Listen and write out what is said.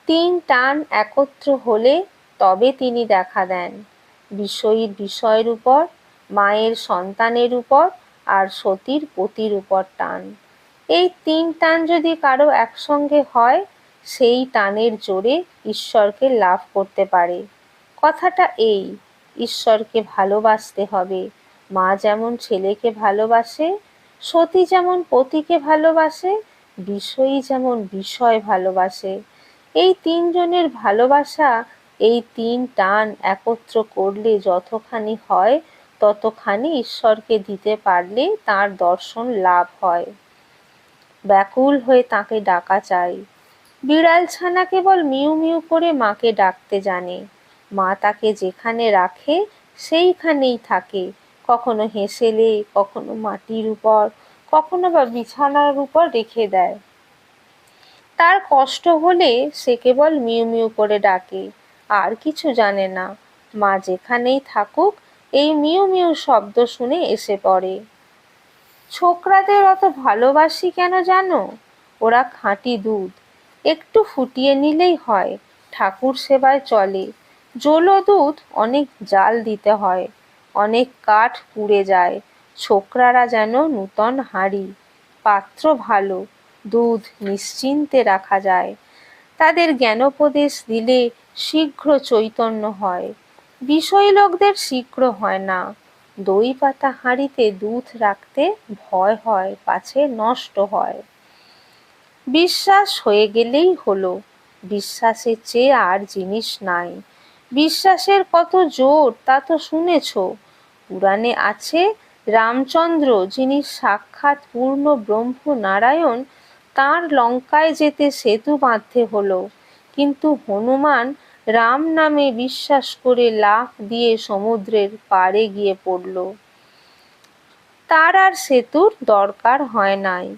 তিন টান একত্র হলে তবে তিনি দেখা দেন। বিষয়ীর বিষয়ের উপর, মায়ের সন্তানের উপর, আর সতীর পতির উপর টান। এই তিন টান যদি কারো একসঙ্গে হয়, সেই টানের জোরে ঈশ্বরকে লাভ করতে পারে। কথাটা এই, ঈশ্বরকে ভালোবাসতে হবে। মা যেমন ছেলেকে ভালোবাসে, সতী যেমন পতিকে ভালোবাসে, বিষয়ী যেমন বিষয় ভালোবাসে। এই তিনজনের ভালোবাসা, এই তিন টান একত্র করলে যতখানি হয়, ততখানি ঈশ্বরকে দিতে পারলে তার দর্শন লাভ হয়। ব্যাকুল হয়ে তাকে ডাকা চাই। বিড়ালছানা কেবল মিউ মিউ করে মাকে ডাকতে জানে। মা তাকে যেখানে রাখে সেইখানেই থাকে, কখনো হেসেলে, কখনো মাটির উপর, কখনো বা বিছানার উপর রেখে দেয়। তার কষ্ট হলে সে কেবল মিউ মিউ করে ডাকে, আর কিছু জানে না। মা যেখানেই থাকুক, এই মিউ মিউ শব্দ শুনে এসে পড়ে। ছোকরাদের অত ভালোবাসি কেন জানো? ওরা খাঁটি দুধ, একটু ফুটিয়ে নিলেই হয়, ঠাকুর সেবায় চলে। জলো দুধ অনেক জাল দিতে হয়, অনেক কাঠ পুড়ে যায়। ছোকরারা যেন নূতন হাঁড়ি, পাত্র ভালো, দুধ নিশ্চিন্তে রাখা যায়। তাদের জ্ঞানোপদেশ দিলে শীঘ্র চৈতন্য হয়। বিষয়ী লোকদের শীঘ্র হয় না। দই পাতা হাঁড়িতে দুধ রাখতে ভয় হয় পাছে নষ্ট হয়। বিশ্বাস হয়ে গেলেই হলো। বিশ্বাসের চেয়ে আর জিনিস নাই। বিশ্বাসের কত জোর তা তো শুনেছ। পুরাণে আছে, রামচন্দ্র যিনি সাক্ষাৎ পূর্ণ ব্রহ্ম নারায়ণ, তাঁর লঙ্কায় যেতে সেতু বাঁধতে হলো। কিন্তু হনুমান রাম নামে বিশ্বাস করে লাফ দিয়ে সমুদ্রের পাড়ে গিয়ে পড়ল। তার আর সেতুর দরকার হয় নাই।